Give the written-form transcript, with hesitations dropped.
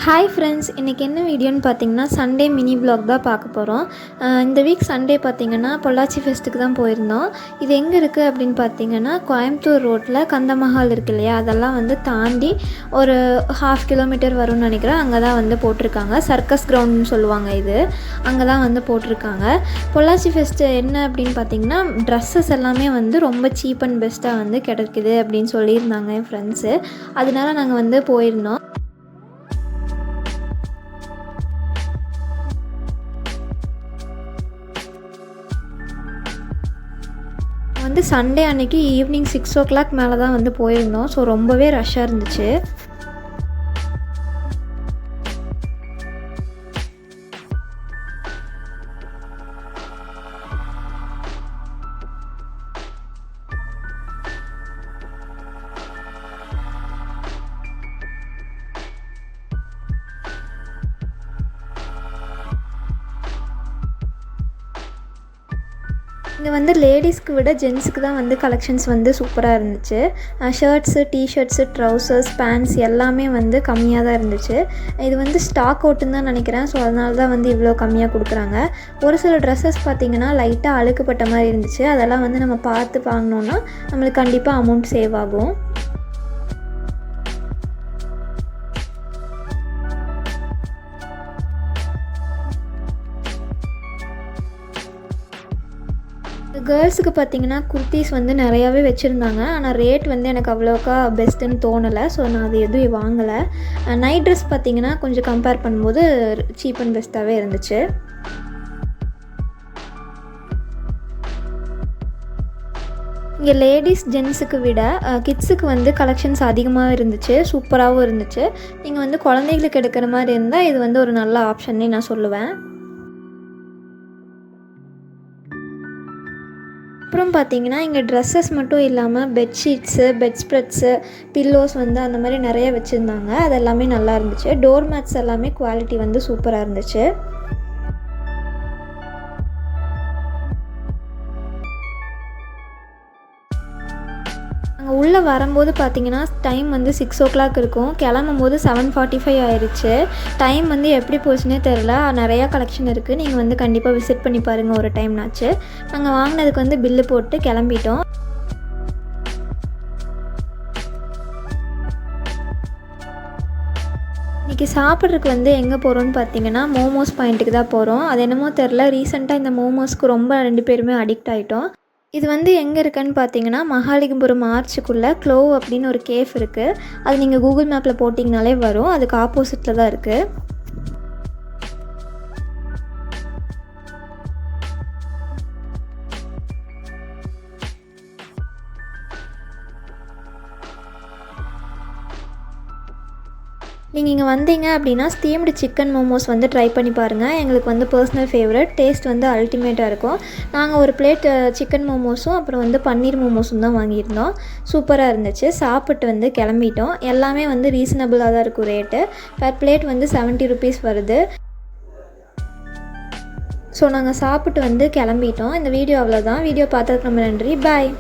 Hi friends, இன்றைக்கி என்ன வீடியோன்னு பார்த்தீங்கன்னா சண்டே மினி வ்ளாக் தான் பார்க்க போகிறோம். இந்த வீக் சண்டே பார்த்திங்கன்னா பொள்ளாச்சி ஃபெஸ்ட்டுக்கு தான் போயிருந்தோம். இது எங்கே இருக்குது அப்படின்னு பார்த்தீங்கன்னா கோயம்புத்தூர் ரோட்டில் கந்தமஹால் இருக்குது இல்லையா, அதெல்லாம் வந்து தாண்டி ஒரு 1/2 கிலோமீட்டர் வரும்னு நினைக்கிறேன். அங்கே தான் வந்து போட்டிருக்காங்க. சர்க்கஸ் கிரவுண்டுன்னு சொல்லுவாங்க. இது அங்கே தான் வந்து போட்டிருக்காங்க. பொள்ளாச்சி ஃபெஸ்ட்டு என்ன அப்படின்னு பார்த்தீங்கன்னா ட்ரெஸ்ஸஸ் எல்லாமே வந்து ரொம்ப சீப் அண்ட் பெஸ்ட்டாக வந்து கிடைக்குது அப்படின்னு சொல்லியிருந்தாங்க என் ஃப்ரெண்ட்ஸு. அதனால நாங்கள் வந்து போயிருந்தோம். வந்து சண்டே அன்னைக்கு ஈவினிங் 6 o'clock மேலே தான் வந்து போயிருந்தோம். ஸோ ரொம்பவே ரஷ்ஷாக இருந்துச்சு. இங்கே வந்து லேடிஸ்க்கு விட ஜென்ஸுக்கு தான் வந்து கலெக்ஷன்ஸ் வந்து சூப்பராக இருந்துச்சு. ஷர்ட்ஸு, டிஷர்ட்ஸு, ட்ரௌசர்ஸ், பேண்ட்ஸ் எல்லாமே வந்து கம்மியாக தான் இருந்துச்சு. இது வந்து ஸ்டாக் அவுட்டுன்னு தான் நினைக்கிறேன். ஸோ அதனால தான் வந்து இவ்வளோ கம்மியாக கொடுக்குறாங்க. ஒரு சில ட்ரெஸ்ஸஸ் பார்த்திங்கன்னா லைட்டாக அழுக்குப்பட்ட மாதிரி இருந்துச்சு. அதெல்லாம் வந்து நம்ம பார்த்து வாங்கினோன்னா நம்மளுக்கு கண்டிப்பாக அமௌண்ட் சேவ் ஆகும். கேர்ள்ஸுக்கு பார்த்திங்கன்னா குர்த்திஸ் வந்து நிறையாவே வச்சுருந்தாங்க. ஆனால் ரேட் வந்து எனக்கு அவ்வளோக்கா பெஸ்ட்டுன்னு தோணலை. ஸோ நான் அது எதுவும் வாங்கலை. நைட் ட்ரெஸ் பார்த்திங்கன்னா கொஞ்சம் கம்பேர் பண்ணும்போது சீப் அண்ட் பெஸ்ட்டாகவே இருந்துச்சு. இங்கே லேடிஸ் ஜென்ஸுக்கு விட கிட்ஸுக்கு வந்து கலெக்ஷன்ஸ் அதிகமாக இருந்துச்சு. சூப்பராகவும் இருந்துச்சு. நீங்கள் வந்து குழந்தைகளுக்கு எடுக்கிற மாதிரி இருந்தால் இது வந்து ஒரு நல்ல ஆப்ஷன்னே நான் சொல்லுவேன். அப்புறம் பார்த்திங்கன்னா இங்கே ட்ரெஸ்ஸஸ் மட்டும் இல்லாமல் பெட்ஷீட்ஸு, பெட் ஸ்ப்ரெட்ஸு, பில்லோஸ் வந்து அந்த மாதிரி நிறைய வச்சுருந்தாங்க. அது எல்லாமே நல்லா இருந்துச்சு. டோர் மேட்ஸ் எல்லாமே குவாலிட்டி வந்து சூப்பராக இருந்துச்சு. அங்கே உள்ளே வரும்போது பார்த்திங்கன்னா டைம் வந்து 6 o'clock இருக்கும். கிளம்பும்போது 7:45 ஆயிடுச்சு. டைம் வந்து எப்படி போச்சுன்னே தெரில. நிறையா கலெக்ஷன் இருக்குது. நீங்கள் வந்து கண்டிப்பாக விசிட் பண்ணி பாருங்கள் ஒரு டைம்னாச்சு. நாங்கள் வாங்கினதுக்கு வந்து பில்லு போட்டு கிளம்பிட்டோம். இன்றைக்கி சாப்பிட்றதுக்கு வந்து எங்கே போகிறோன்னு பார்த்தீங்கன்னா மோமோஸ் பாயிண்ட்டுக்கு தான் போகிறோம். அது என்னமோ தெரில, ரீசெண்டாக இந்த மோமோஸ்க்கு ரொம்ப 2 பேருமே அடிக்ட் ஆகிட்டோம். இது வந்து எங்கே இருக்குதுன்னு பார்த்தீங்கன்னா மகாலிங்கபுரம் ஆர்ச்சுக்குள்ளே க்ளோவ் அப்படின்னு ஒரு கேஃப் இருக்குது. அது நீங்கள் கூகுள் மேப்பில் போட்டிங்கனாலே வரும். அதுக்கு ஆப்போசிட்டில் தான் இருக்குது. நீங்கள் இங்கே வந்தீங்க அப்படின்னா ஸ்டீம்டு சிக்கன் மோமோஸ் வந்து ட்ரை பண்ணி பாருங்கள். எங்களுக்கு வந்து பர்சனல் ஃபேவரட். டேஸ்ட் வந்து அல்டிமேட்டாக இருக்கும். நாங்கள் ஒரு பிளேட் சிக்கன் மோமோஸும் அப்புறம் வந்து பன்னீர் மோமோஸும் தான் வாங்கியிருந்தோம். சூப்பராக இருந்துச்சு. சாப்பிட்டு வந்து கிளம்பிட்டோம். எல்லாமே வந்து ரீசனபிளாக தான் இருக்கும் ரேட்டு. பர் பிளேட் வந்து 70 rupees வருது. ஸோ நாங்கள் சாப்பிட்டு வந்து கிளம்பிட்டோம். இந்த வீடியோ அவ்வளோதான். வீடியோ பார்த்ததுக்கு ரொம்ப நன்றி. பாய்.